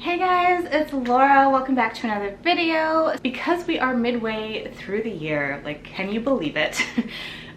Hey guys, it's Laura. Welcome back to another video. Because we are midway through the year, like, can you believe it?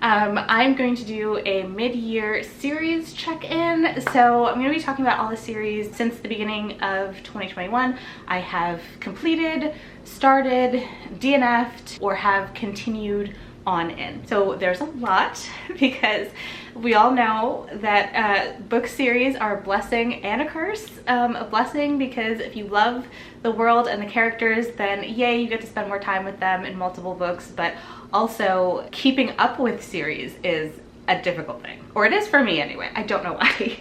I'm going to do a mid-year series check-in. So I'm going to be talking about all the series since the beginning of 2021. I have completed, started, DNF'd, or have continued on in. So there's a lot because we all know that book series are a blessing and a curse. A blessing because if you love the world and the characters, then yay, you get to spend more time with them in multiple books, but also keeping up with series is a difficult thing. Or it is for me anyway, I don't know why.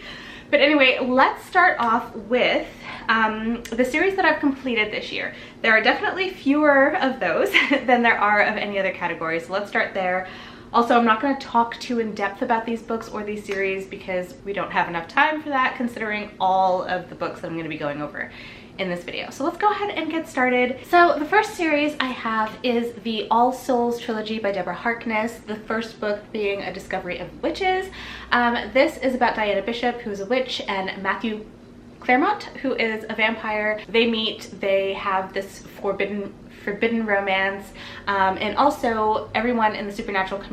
But anyway, let's start off with the series that I've completed this year. There are definitely fewer of those than there are of any other category, so let's start there. Also, I'm not going to talk too in depth about these books or these series because we don't have enough time for that, considering all of the books that I'm going to be going over in this video. So let's go ahead and get started. So the first series I have is the All Souls trilogy by Deborah Harkness, the first book being A Discovery of Witches. This is about Diana Bishop, who is a witch, and Matthew Claremont, who is a vampire. They meet, they have this forbidden romance, and also everyone in the supernatural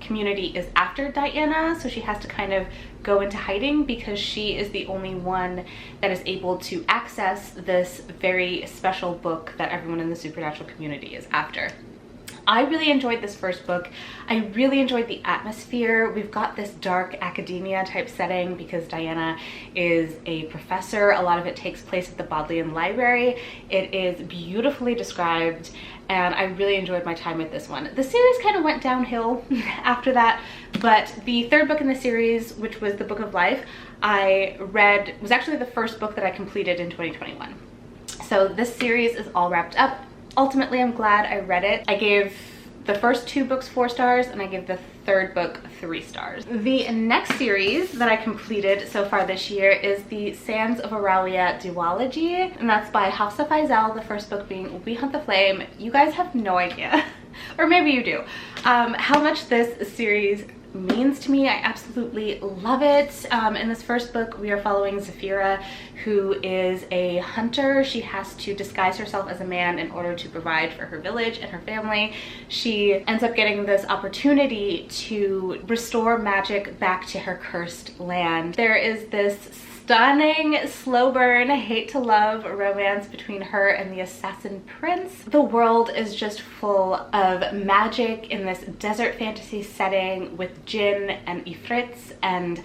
community is after Diana, so she has to kind of go into hiding because she is the only one that is able to access this very special book that everyone in the supernatural community is after. I really enjoyed this first book. I really enjoyed the atmosphere. We've got this dark academia type setting because Diana is a professor. A lot of it takes place at the Bodleian Library. It is beautifully described and I really enjoyed my time with this one. The series kind of went downhill after that, but the third book in the series, which was The Book of Life, I read, was actually the first book that I completed in 2021. So this series is all wrapped up. Ultimately, I'm glad I read it. I gave the first two books 4 stars and I gave the third book 3 stars. The next series that I completed so far this year is the Sands of Aurelia duology, and that's by Hafsa Faizal, the first book being We Hunt the Flame. You guys have no idea, or maybe you do, how much this series means to me. I absolutely love it. In this first book, we are following Zafira, who is a hunter. She has to disguise herself as a man in order to provide for her village and her family. She ends up getting this opportunity to restore magic back to her cursed land. There is this stunning, slow burn, hate to love romance between her and the assassin prince. The world is just full of magic in this desert fantasy setting with jinn and ifrits and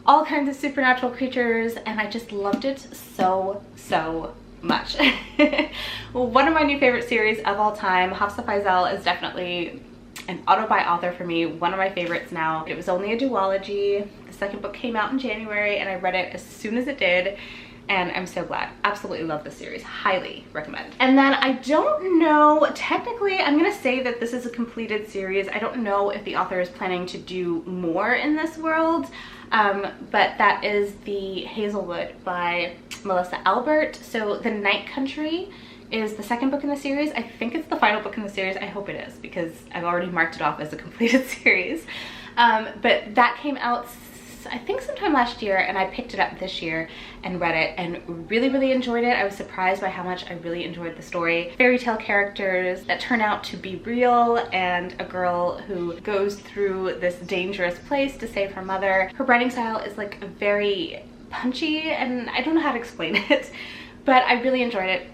all kinds of supernatural creatures, and I just loved it so much. One of my new favorite series of all time. Hafsa Faizal is definitely an auto-buy author for me, one of my favorites now. It was only a duology. The second book came out in January and I read it as soon as it did, and I'm so glad. Absolutely love this series. Highly recommend. And then I don't know, technically I'm gonna say that this is a completed series. I don't know if the author is planning to do more in this world, but that is the Hazelwood by Melissa Albert. So The Night Country is the second book in the series. I think it's the final book in the series. I hope it is because I've already marked it off as a completed series. But that came out I think sometime last year, and I picked it up this year and read it and really enjoyed it. I was surprised by how much I really enjoyed the story. Fairy tale characters that turn out to be real, and a girl who goes through this dangerous place to save her mother. Her writing style is like very punchy and I don't know how to explain it, but I really enjoyed it.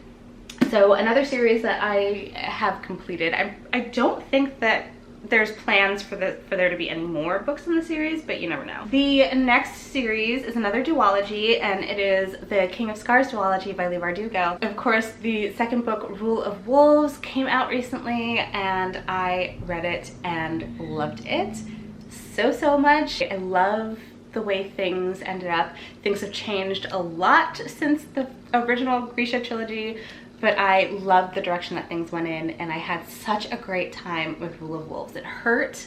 So another series that I have completed. I don't think that there's plans for there to be any more books in the series, but you never know. The next series is another duology, and it is the King of Scars duology by Leigh Bardugo. Of course, the second book, Rule of Wolves, came out recently, and I read it and loved it so much. I love the way things ended up. Things have changed a lot since the original Grisha trilogy, but I loved the direction that things went in, and I had such a great time with Rule of Wolves. It hurt,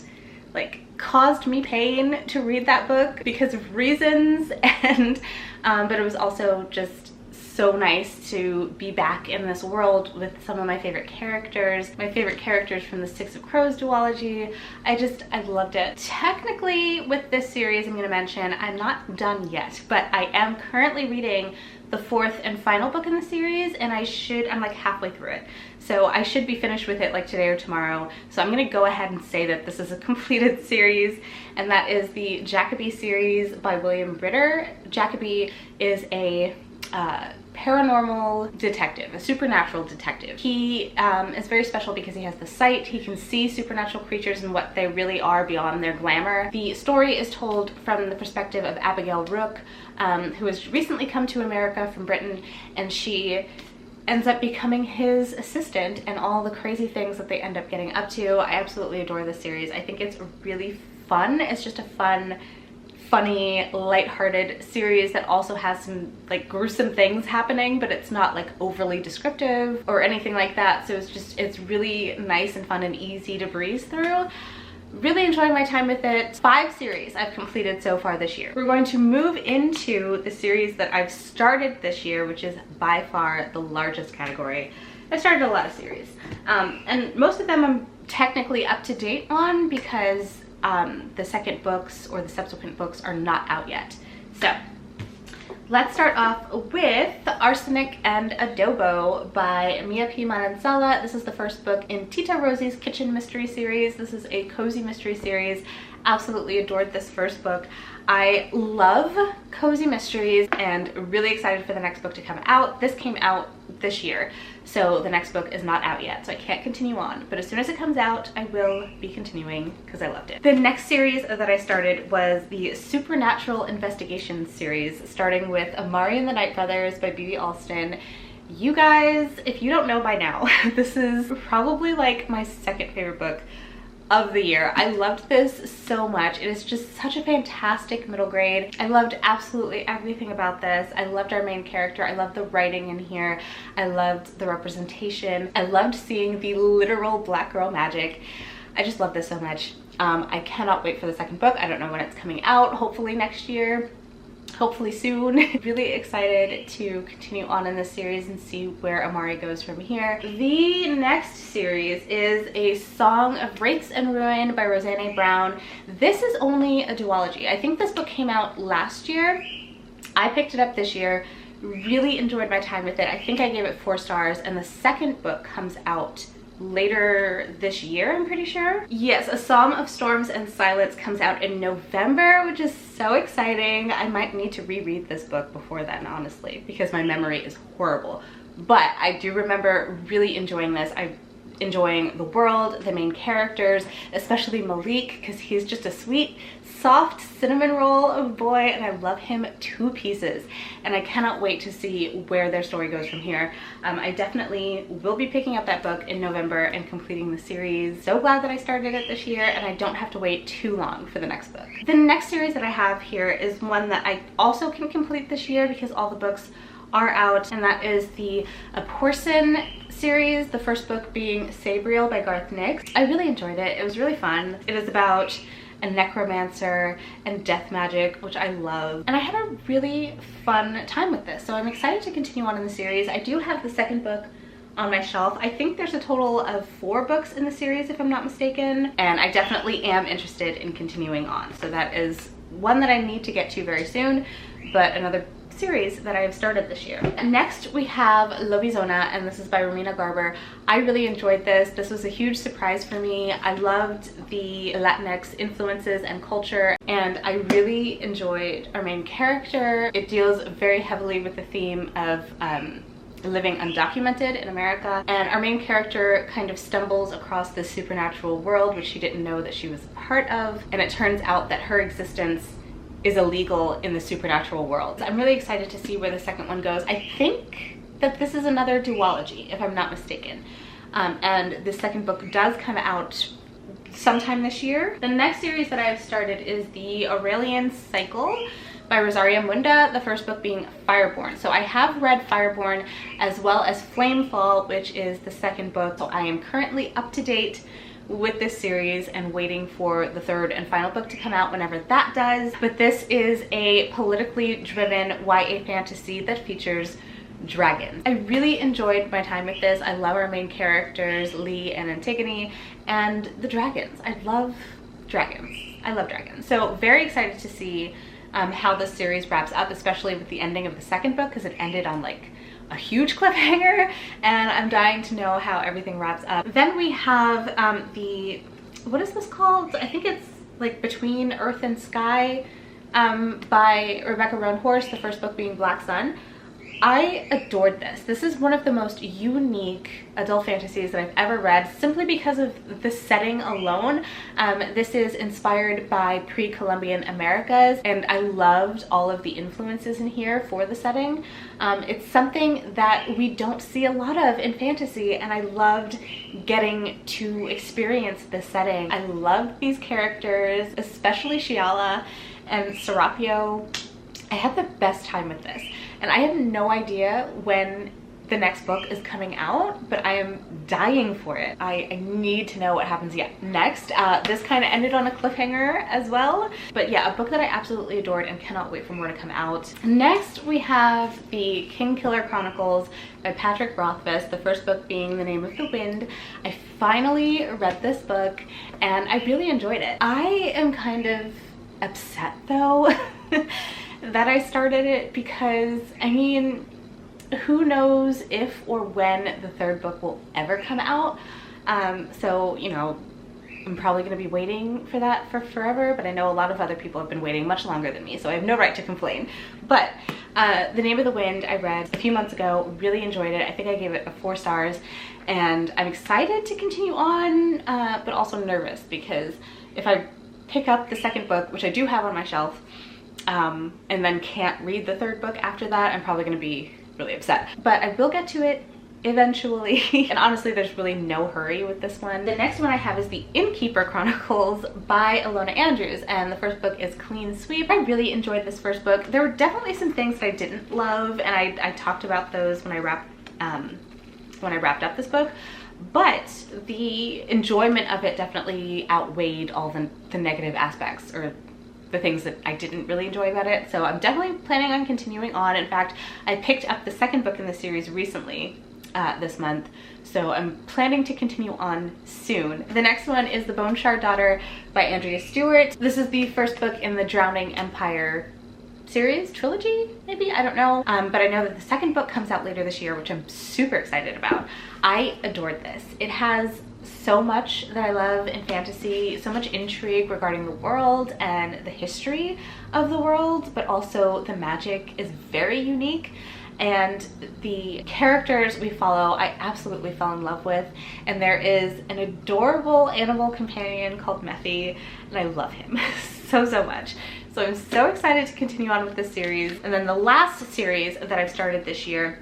like caused me pain to read that book because of reasons, and but it was also just so nice to be back in this world with some of my favorite characters from the Six of Crows duology. I loved it. Technically with this series I'm going to mention, I'm not done yet, but I am currently reading the fourth and final book in the series, and I'm like halfway through it. So I should be finished with it like today or tomorrow. So I'm gonna go ahead and say that this is a completed series, and that is the Jacoby series by William Ritter. Jacoby is a paranormal detective, a supernatural detective. He is very special because he has the sight. He can see supernatural creatures and what they really are beyond their glamour. The story is told from the perspective of Abigail Rook, who has recently come to America from Britain, and she ends up becoming his assistant and all the crazy things that they end up getting up to. I absolutely adore this series. I think it's really fun. It's just a fun, funny, lighthearted series that also has some like gruesome things happening, but it's not like overly descriptive or anything like that. So it's really nice and fun and easy to breeze through. Really enjoying my time with it. 5 series I've completed so far this year. We're going to move into the series that I've started this year, which is by far the largest category. I started a lot of series, and most of them I'm technically up to date on because the second books or the subsequent books are not out yet. So let's start off with Arsenic and Adobo by Mia P. Manansala. This is the first book in Tita Rosie's Kitchen Mystery series. This is a cozy mystery series. Absolutely adored this first book. I love cozy mysteries and really excited for the next book to come out. This came out this year, so the next book is not out yet, so I can't continue on. But as soon as it comes out, I will be continuing because I loved it. The next series that I started was the Supernatural Investigations series, starting with Amari and the Night Brothers by B.B. Alston. You guys, if you don't know by now, this is probably like my second favorite book of the year. I loved this so much. It is just such a fantastic middle grade. I loved absolutely everything about this. I loved our main character. I loved the writing in here. I loved the representation. I loved seeing the literal black girl magic. I just love this so much. I cannot wait for the second book. I don't know when it's coming out. Hopefully next year. Hopefully soon. Really excited to continue on in this series and see where Amari goes from here. The next series is A Song of Wraiths and Ruin by Roseanne Brown. This is only a duology. I think this book came out last year. I picked it up this year. Really enjoyed my time with it. I think I gave it 4 stars, and the second book comes out later this year, I'm pretty sure. Yes, A Song of Storms and Silence comes out in November, which is so exciting. I might need to reread this book before then, honestly, because my memory is horrible. But I do remember really enjoying this. Enjoying the world, the main characters, especially Malik, because he's just a sweet, soft cinnamon roll of a boy, and I love him to pieces. And I cannot wait to see where their story goes from here. I definitely will be picking up that book in November and completing the series. So glad that I started it this year, and I don't have to wait too long for the next book. The next series that I have here is one that I also can complete this year because all the books are out, and that is the Abookcircus series, the first book being Sabriel by Garth Nix. I really enjoyed it. It was really fun. It is about a necromancer and death magic, which I love. And I had a really fun time with this, so I'm excited to continue on in the series. I do have the second book on my shelf. I think there's a total of 4 books in the series, if I'm not mistaken, and I definitely am interested in continuing on. So that is one that I need to get to very soon, but another series that I have started this year. Next we have Lobizona, and this is by Romina Garber. I really enjoyed this. This was a huge surprise for me. I loved the Latinx influences and culture, and I really enjoyed our main character. It deals very heavily with the theme of living undocumented in America, and our main character kind of stumbles across this supernatural world which she didn't know that she was a part of, and it turns out that her existence is illegal in the supernatural world. I'm really excited to see where the second one goes. I think that this is another duology, if I'm not mistaken. And the second book does come out sometime this year. The next series that I've started is the Aurelian Cycle by Rosaria Munda, the first book being Fireborn. So I have read Fireborn as well as Flamefall, which is the second book. So I am currently up to date with this series and waiting for the third and final book to come out whenever that does. But this is a politically driven YA fantasy that features dragons. I really enjoyed my time with this. I love our main characters, Lee and Antigone, and the dragons. I love dragons. I love dragons. So very excited to see how this series wraps up, especially with the ending of the second book, because it ended on like a huge cliffhanger, and I'm dying to know how everything wraps up. Then we have what is this called? I think it's like Between Earth and Sky by Rebecca Roan Horse, the first book being Black Sun. I adored this. This is one of the most unique adult fantasies that I've ever read, simply because of the setting alone. This is inspired by pre-Columbian Americas, and I loved all of the influences in here for the setting. It's something that we don't see a lot of in fantasy, and I loved getting to experience this setting. I loved these characters, especially Shiala and Serapio. I had the best time with this, and I have no idea when the next book is coming out, but I am dying for it. I need to know what happens next. This kind of ended on a cliffhanger as well, but yeah, a book that I absolutely adored and cannot wait for more to come out. Next, we have the Kingkiller Chronicles by Patrick Rothfuss, the first book being The Name of the Wind. I finally read this book, and I really enjoyed it. I am kind of upset though that I started it, because I mean, who knows if or when the third book will ever come out. So, you know, I'm probably going to be waiting for that for forever, but I know a lot of other people have been waiting much longer than me, so I have no right to complain. But The Name of the Wind I read a few months ago, really enjoyed it. I think I gave it 4 stars, and I'm excited to continue on, but also nervous, because if I pick up the second book, which I do have on my shelf, and then can't read the third book after that, I'm probably going to be really upset. But I will get to it eventually. And honestly, there's really no hurry with this one. The next one I have is the Innkeeper Chronicles by Ilona Andrews, and the first book is Clean Sweep. I really enjoyed this first book. There were definitely some things that I didn't love, and I talked about those when I wrapped up this book. But the enjoyment of it definitely outweighed all the negative aspects, or the things that I didn't really enjoy about it. So I'm definitely planning on continuing on. In fact, I picked up the second book in the series recently, this month, so I'm planning to continue on soon. The next one is The Bone Shard Daughter by Andrea Stewart. This is the first book in the Drowning Empire series, trilogy, maybe? I don't know. But I know that the second book comes out later this year, which I'm super excited about. I adored this. It has so much that I love in fantasy, so much intrigue regarding the world and the history of the world, but also the magic is very unique. And the characters we follow, I absolutely fell in love with. And there is an adorable animal companion called Methy, and I love him so much. So I'm so excited to continue on with this series. And then the last series that I've started this year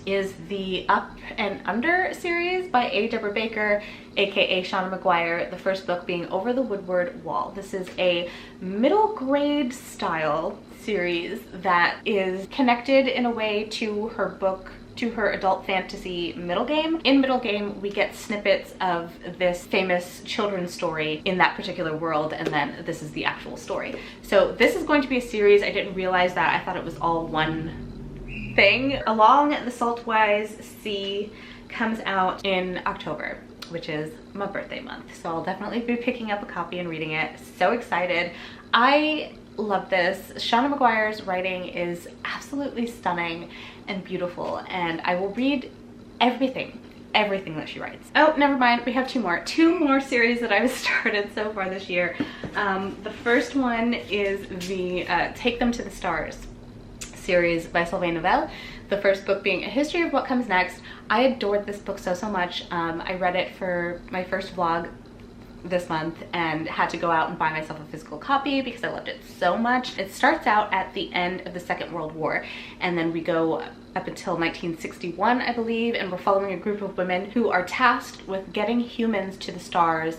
is the Up and Under series by A. Deborah Baker, aka Shauna McGuire, the first book being Over the Woodward Wall. This is a middle grade style series that is connected in a way to her book, to her adult fantasy Middle Game. In Middle Game, we get snippets of this famous children's story in that particular world, and then this is the actual story. So this is going to be a series. I didn't realize that. I thought it was all one thing. Along the Saltwise Sea comes out in October, which is my birthday month. So I'll definitely be picking up a copy and reading it. So excited. I love this. Shauna McGuire's writing is absolutely stunning and beautiful, and I will read everything that she writes. Oh, never mind. We have two more series that I've started so far this year. The first one is the Take Them to the Stars series by Sylvain Novelle, the first book being A History of What Comes Next. I adored this book so much. I read it for my first vlog this month and had to go out and buy myself a physical copy because I loved it so much. It starts out at the end of the Second World War, and then we go up until 1961, I believe, and we're following a group of women who are tasked with getting humans to the stars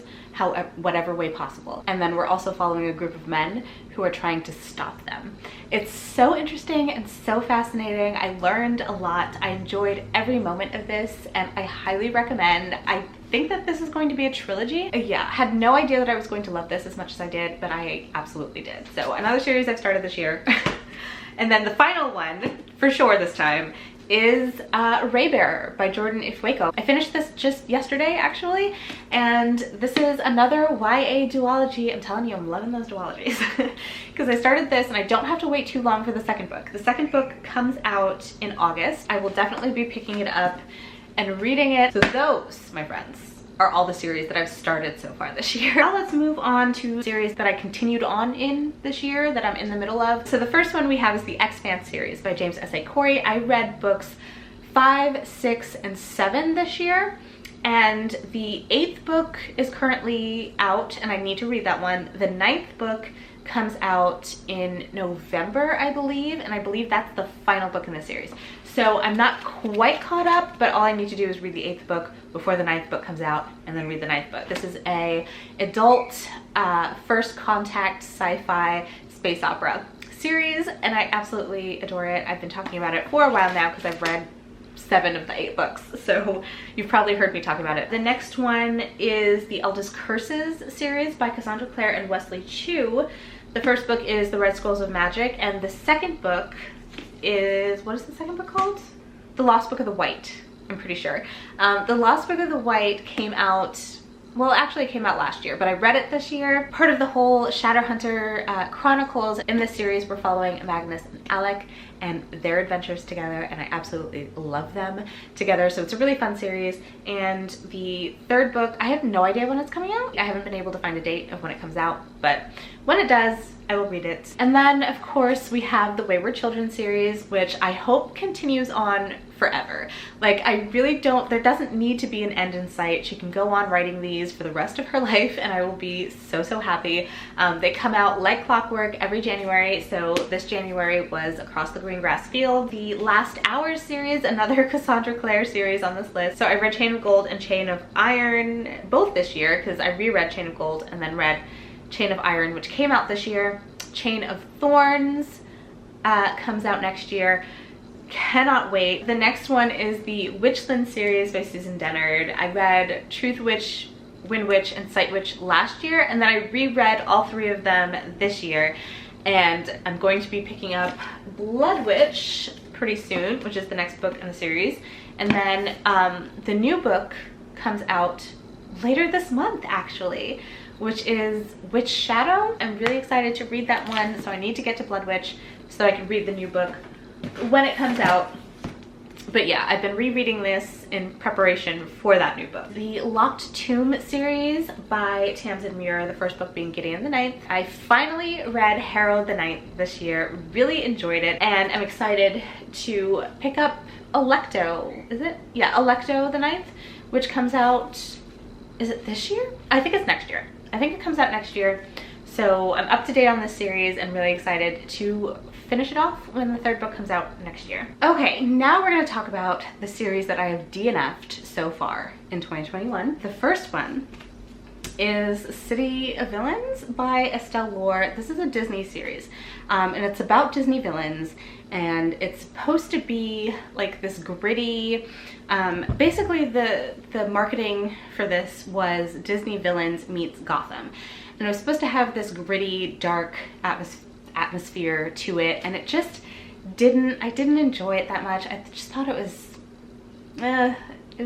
whatever way possible. And then we're also following a group of men who are trying to stop them. It's so interesting and so fascinating. I learned a lot. I enjoyed every moment of this, and I highly recommend. I think that this is going to be a trilogy. Yeah, I had no idea that I was going to love this as much as I did, but I absolutely did. So another series I've started this year. And then the final one, for sure this time, is Raybearer by Jordan Ifweko. I finished this just yesterday actually, and this is another YA duology. I'm telling you, I'm loving those duologies because I started this and I don't have to wait too long for the second book. The second book comes out in August. I will definitely be picking it up and reading it. So those, my friends, are all the series that I've started so far this year. Now let's move on to series that I continued on in this year that I'm in the middle of. So the first one we have is the Xfan series by James S.A. Corey. I read books 5, 6, and 7 this year, and the 8th book is currently out and I need to read that one. The 9th book comes out in November, I believe, and I believe that's the final book in the series. So I'm not quite caught up, but all I need to do is read the 8th book before the 9th book comes out and then read the 9th book. This is a adult first contact sci-fi space opera series and I absolutely adore it. I've been talking about it for a while now because I've read 7 of the 8 books, so you've probably heard me talk about it. The next one is the Eldest Curses series by Cassandra Clare and Wesley Chu. The first book is The Red Scrolls of Magic, and the second book is, what is the second book called? The Lost Book of the White, I'm pretty sure. The Lost Book of the White came out, well, actually it came out last year, but I read it this year. Part of the whole Shadowhunter Chronicles. In this series, we're following Magnus and Alec and their adventures together, and I absolutely love them together. So it's a really fun series. And the third book, I have no idea when it's coming out. I haven't been able to find a date of when it comes out, but when it does, I will read it. And then of course we have the Wayward Children series, which I hope continues on forever. Like, I really don't, there doesn't need to be an end in sight. She can go on writing these for the rest of her life and I will be so happy. They come out like clockwork every January, so this January was Across the Green Grass Field. The Last Hours series, another Cassandra Clare series on this list. So I read Chain of Gold and Chain of Iron both this year because I reread Chain of Gold and then read Chain of Iron, which came out this year. Chain of Thorns comes out next year. Cannot wait. The next one is the Witchlin series by Susan Dennard. I read Truth Witch, Wind Witch, and Sight Witch last year, and then I reread all 3 of them this year. And I'm going to be picking up Blood Witch pretty soon, which is the next book in the series. And then the new book comes out later this month, actually, which is Witch Shadow. I'm really excited to read that one, so I need to get to Blood Witch so I can read the new book when it comes out. But yeah, I've been rereading this in preparation for that new book. The Locked Tomb series by Tamsin Muir, the first book being Gideon the Ninth. I finally read Harrow the Ninth this year, really enjoyed it, and I'm excited to pick up Alecto, is it? Yeah, Alecto the Ninth, which comes out, is it this year? I think it's next year. I think it comes out next year. So I'm up to date on this series and really excited to finish it off when the third book comes out next year. Okay, now we're going to talk about the series that I have DNF'd so far in 2021. The first one is City of Villains by Estelle Lohr. This is a Disney series, and it's about Disney villains, and it's supposed to be like this gritty, basically the marketing for this was Disney villains meets Gotham. And it was supposed to have this gritty, dark atmosphere to it, and it just didn't, I didn't enjoy it that much. I just thought it was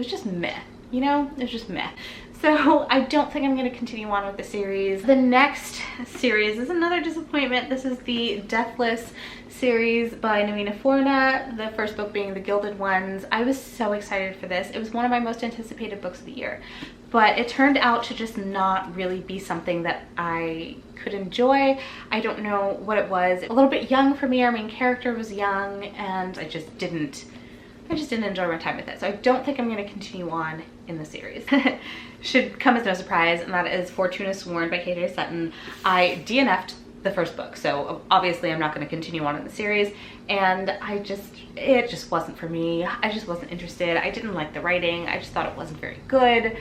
just meh, you know? It was just meh. So I don't think I'm going to continue on with the series. The next series is another disappointment. This is the Deathless series by Navina Forna, the first book being The Gilded Ones. I was so excited for this. It was one of my most anticipated books of the year, but it turned out to just not really be something that I could enjoy. I don't know what it was. A little bit young for me. Our main character was young, and I just didn't enjoy my time with it. So I don't think I'm going to continue on in the series. Should come as no surprise, and that is Fortuna Sworn by KJ Sutton. I DNF'd the first book, so obviously I'm not going to continue on in the series, and it just wasn't for me. I just wasn't interested. I didn't like the writing. I just thought it wasn't very good.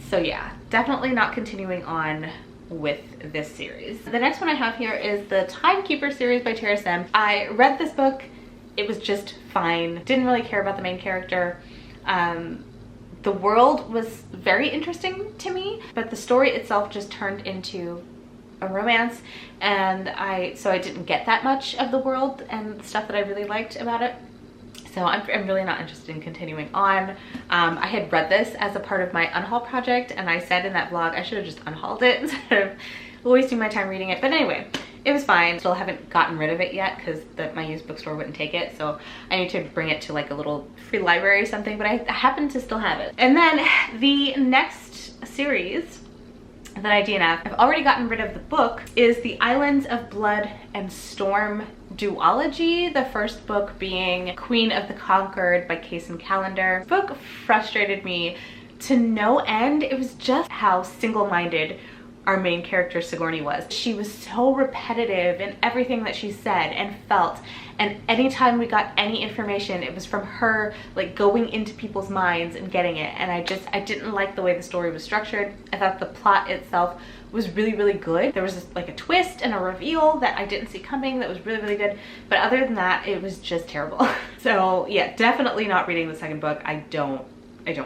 So yeah, definitely not continuing on with this series. The next one I have here is the Timekeeper series by Tara Sim. I read this book. It was just fine. Didn't really care about the main character. The world was very interesting to me, but the story itself just turned into a romance, and so I didn't get that much of the world and stuff that I really liked about it. So I'm really not interested in continuing on. I had read this as a part of my unhaul project, and I said in that vlog I should have just unhauled it instead of wasting my time reading it. But anyway, it was fine. Still haven't gotten rid of it yet because my used bookstore wouldn't take it. So I need to bring it to like a little free library or something, but I happen to still have it. And then the next series that I DNF, I've already gotten rid of the book, is the Islands of Blood and Storm duology, the first book being Queen of the Conquered by Kaysen Callender. The book frustrated me to no end. It was just how single-minded our main character Sigourney was. She was so repetitive in everything that she said and felt, and anytime we got any information, it was from her like going into people's minds and getting it. And I didn't like the way the story was structured. I thought the plot itself was really good. There was like a twist and a reveal that I didn't see coming that was really good, but other than that, it was just terrible. So yeah, definitely not reading the second book. I don't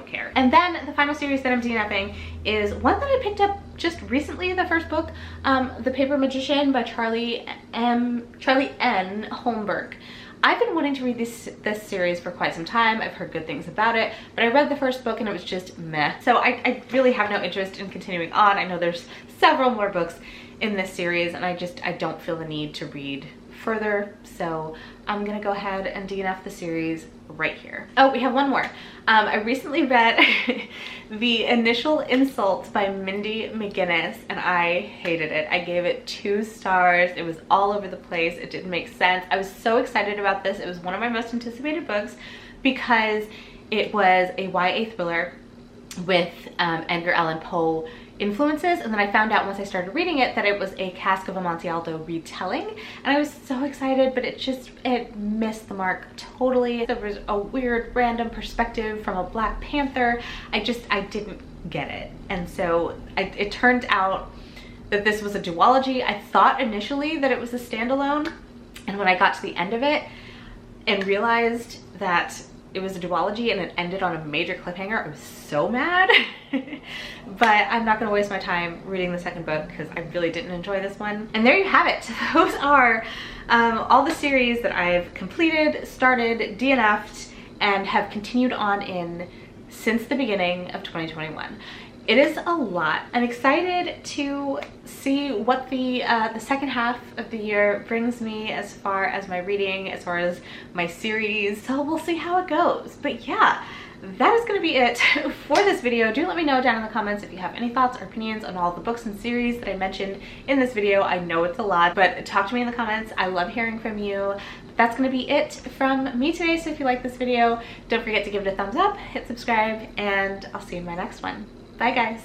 care. And then the final series that I'm DNFing is one that I picked up just recently, the first book, The Paper Magician by Charlie N. Holmberg. I've been wanting to read this series for quite some time. I've heard good things about it, but I read the first book and it was just meh. So I really have no interest in continuing on. I know there's several more books in this series, and I don't feel the need to read further. So I'm gonna go ahead and DNF the series right here. Oh, we have one more. I recently read The Initial Insult by Mindy McGinnis, and I hated it. I gave it 2 stars. It was all over the place. It didn't make sense. I was so excited about this. It was one of my most anticipated books because it was a YA thriller with Edgar Allan Poe influences, and then I found out once I started reading it that it was a Cask of Amontillado retelling, and I was so excited, but it missed the mark totally. There was a weird random perspective from a Black Panther. I didn't get it, and so it turned out that this was a duology. I thought initially that it was a standalone, and when I got to the end of it and realized that it was a duology and it ended on a major cliffhanger, I was so mad. But I'm not gonna waste my time reading the second book because I really didn't enjoy this one. And there you have it. Those are all the series that I've completed, started, DNF'd, and have continued on in since the beginning of 2021. It is a lot. I'm excited to see what the second half of the year brings me as far as my reading, as far as my series. So we'll see how it goes. But yeah, that is going to be it for this video. Do let me know down in the comments if you have any thoughts or opinions on all the books and series that I mentioned in this video. I know it's a lot, but talk to me in the comments. I love hearing from you. That's going to be it from me today. So if you like this video, don't forget to give it a thumbs up, hit subscribe, and I'll see you in my next one. Bye guys.